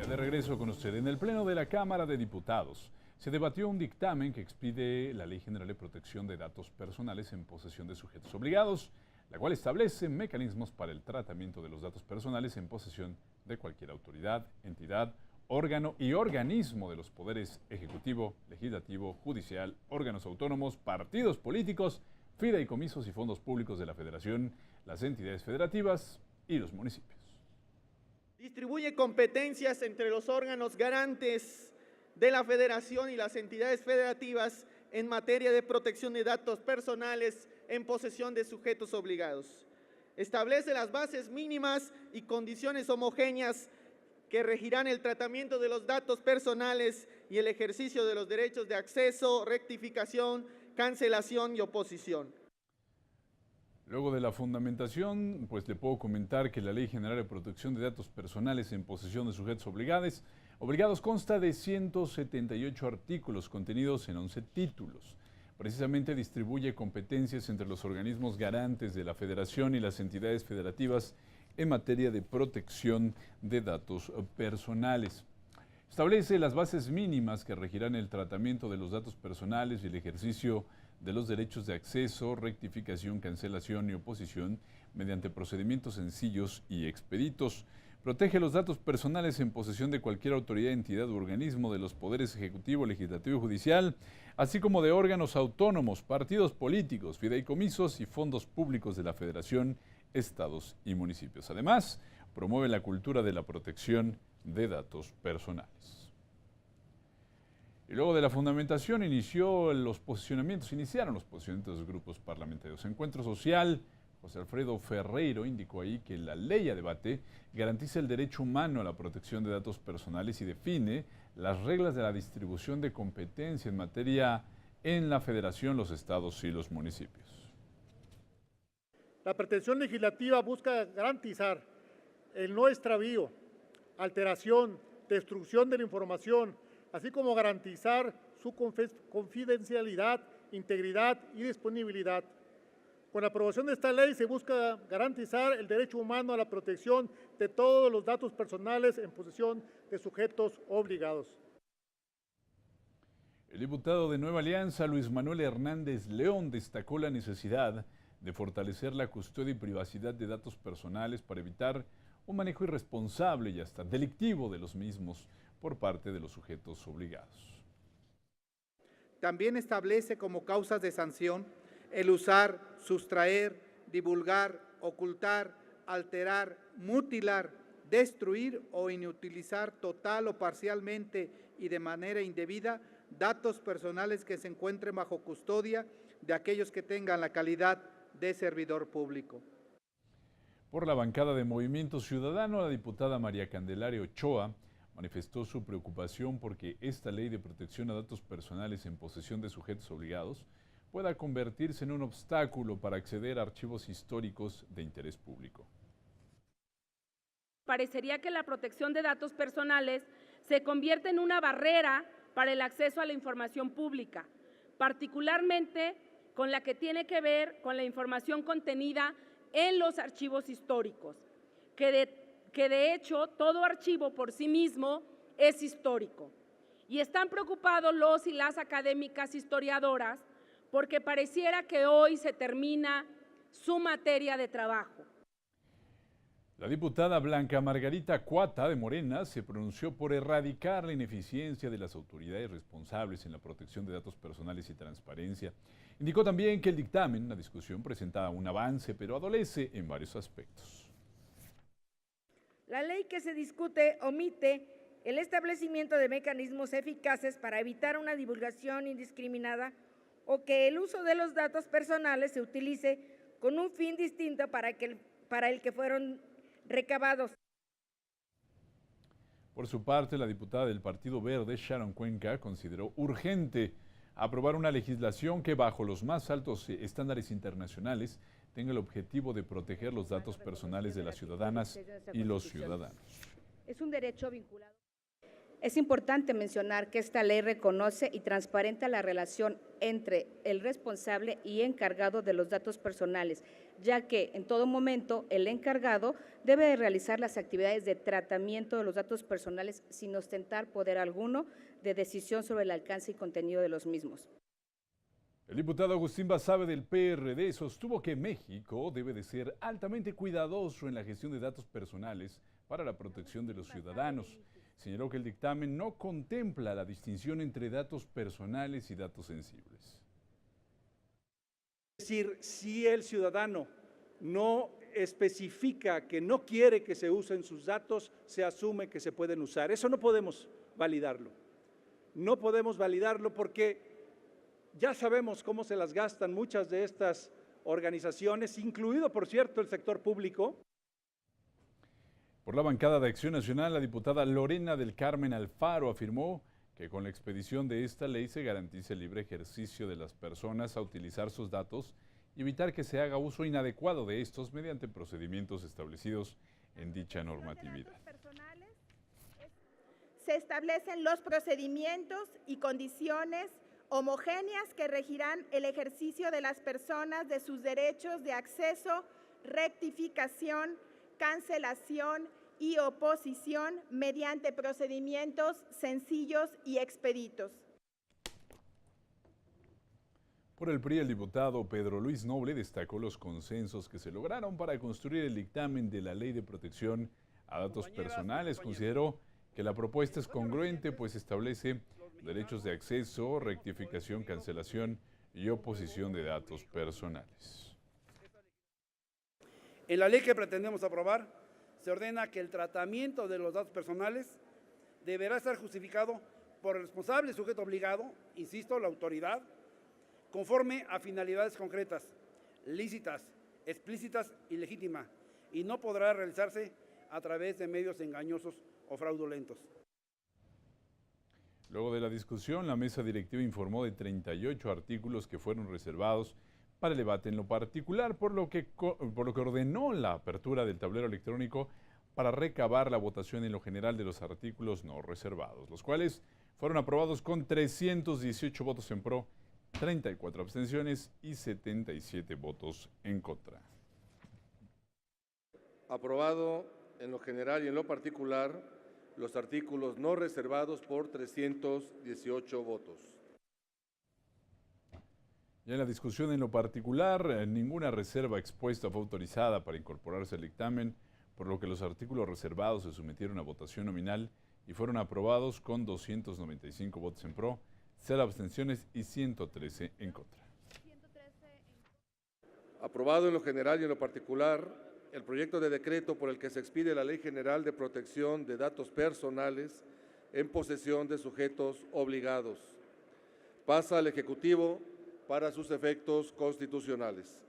De regreso con usted. En el Pleno de la Cámara de Diputados se debatió un dictamen que expide la Ley General de Protección de Datos Personales en posesión de sujetos obligados, la cual establece mecanismos para el tratamiento de los datos personales en posesión de cualquier autoridad, entidad, órgano y organismo de los poderes ejecutivo, legislativo, judicial, órganos autónomos, partidos políticos, fideicomisos y fondos públicos de la Federación, las entidades federativas y los municipios. Distribuye competencias entre los órganos garantes de la Federación y las entidades federativas en materia de protección de datos personales en posesión de sujetos obligados. Establece las bases mínimas y condiciones homogéneas que regirán el tratamiento de los datos personales y el ejercicio de los derechos de acceso, rectificación, cancelación y oposición. Luego de la fundamentación, pues le puedo comentar que la Ley General de Protección de Datos Personales en posesión de sujetos obligados consta de 178 artículos contenidos en 11 títulos. Precisamente distribuye competencias entre los organismos garantes de la Federación y las entidades federativas en materia de protección de datos personales. Establece las bases mínimas que regirán el tratamiento de los datos personales y el ejercicio de los derechos de acceso, rectificación, cancelación y oposición mediante procedimientos sencillos y expeditos. Protege los datos personales en posesión de cualquier autoridad, entidad u organismo de los poderes ejecutivo, legislativo y judicial, así como de órganos autónomos, partidos políticos, fideicomisos y fondos públicos de la Federación, estados y municipios. Además, promueve la cultura de la protección de datos personales. Y luego de la fundamentación iniciaron los posicionamientos de los grupos parlamentarios. Encuentro Social, José Alfredo Ferreiro indicó ahí que la ley a debate garantiza el derecho humano a la protección de datos personales y define las reglas de la distribución de competencia en materia en la Federación, los estados y los municipios. La pretensión legislativa busca garantizar el no extravío, alteración, destrucción de la información, así como garantizar su confidencialidad, integridad y disponibilidad. Con la aprobación de esta ley se busca garantizar el derecho humano a la protección de todos los datos personales en posesión de sujetos obligados. El diputado de Nueva Alianza, Luis Manuel Hernández León, destacó la necesidad de fortalecer la custodia y privacidad de datos personales para evitar un manejo irresponsable y hasta delictivo de los mismos por parte de los sujetos obligados. También establece como causas de sanción el usar, sustraer, divulgar, ocultar, alterar, mutilar, destruir o inutilizar total o parcialmente y de manera indebida datos personales que se encuentren bajo custodia de aquellos que tengan la calidad de servidor público. Por la bancada de Movimiento Ciudadano, la diputada María Candelaria Ochoa manifestó su preocupación porque esta ley de protección a datos personales en posesión de sujetos obligados pueda convertirse en un obstáculo para acceder a archivos históricos de interés público. Parecería que la protección de datos personales se convierte en una barrera para el acceso a la información pública, particularmente con la que tiene que ver con la información contenida en los archivos históricos, que de hecho todo archivo por sí mismo es histórico. Y están preocupados los y las académicas historiadoras porque pareciera que hoy se termina su materia de trabajo. La diputada Blanca Margarita Cuata de Morena se pronunció por erradicar la ineficiencia de las autoridades responsables en la protección de datos personales y transparencia. Indicó también que el dictamen, la discusión, presenta un avance, pero adolece en varios aspectos. La ley que se discute omite el establecimiento de mecanismos eficaces para evitar una divulgación indiscriminada o que el uso de los datos personales se utilice con un fin distinto para el que fueron recabados. Por su parte, la diputada del Partido Verde, Sharon Cuenca, consideró urgente aprobar una legislación que, bajo los más altos estándares internacionales, tenga el objetivo de proteger los datos personales de las ciudadanas y los ciudadanos. Es un derecho vinculado. Es importante mencionar que esta ley reconoce y transparenta la relación entre el responsable y encargado de los datos personales, ya que en todo momento el encargado debe de realizar las actividades de tratamiento de los datos personales sin ostentar poder alguno de decisión sobre el alcance y contenido de los mismos. El diputado Agustín Basabe del PRD sostuvo que México debe de ser altamente cuidadoso en la gestión de datos personales para la protección de los ciudadanos. Señaló que el dictamen no contempla la distinción entre datos personales y datos sensibles. Es decir, si el ciudadano no especifica que no quiere que se usen sus datos, se asume que se pueden usar. Eso no podemos validarlo. No podemos validarlo porque ya sabemos cómo se las gastan muchas de estas organizaciones, incluido, por cierto, el sector público. Por la bancada de Acción Nacional, la diputada Lorena del Carmen Alfaro afirmó que con la expedición de esta ley se garantiza el libre ejercicio de las personas a utilizar sus datos y evitar que se haga uso inadecuado de estos mediante procedimientos establecidos en dicha normatividad. Se establecen los procedimientos y condiciones homogéneas que regirán el ejercicio de las personas de sus derechos de acceso, rectificación, cancelación y oposición mediante procedimientos sencillos y expeditos. Por el PRI, el diputado Pedro Luis Noble destacó los consensos que se lograron para construir el dictamen de la Ley de Protección a Datos Personales. Consideró que la propuesta es congruente, pues establece derechos de acceso, rectificación, cancelación y oposición de datos personales. En la ley que pretendemos aprobar, se ordena que el tratamiento de los datos personales deberá estar justificado por el responsable sujeto obligado, insisto, la autoridad, conforme a finalidades concretas, lícitas, explícitas y legítimas, y no podrá realizarse a través de medios engañosos o fraudulentos. Luego de la discusión, la mesa directiva informó de 38 artículos que fueron reservados para el debate en lo particular, por lo que ordenó la apertura del tablero electrónico para recabar la votación en lo general de los artículos no reservados, los cuales fueron aprobados con 318 votos en pro, 34 abstenciones y 77 votos en contra. Aprobado en lo general y en lo particular los artículos no reservados por 318 votos. Ya en la discusión en lo particular, ninguna reserva expuesta fue autorizada para incorporarse al dictamen, por lo que los artículos reservados se sometieron a votación nominal y fueron aprobados con 295 votos en pro, 0 abstenciones y 113 en contra. Aprobado en lo general y en lo particular el proyecto de decreto por el que se expide la Ley General de Protección de Datos Personales en posesión de sujetos obligados. Pasa al Ejecutivo para sus efectos constitucionales.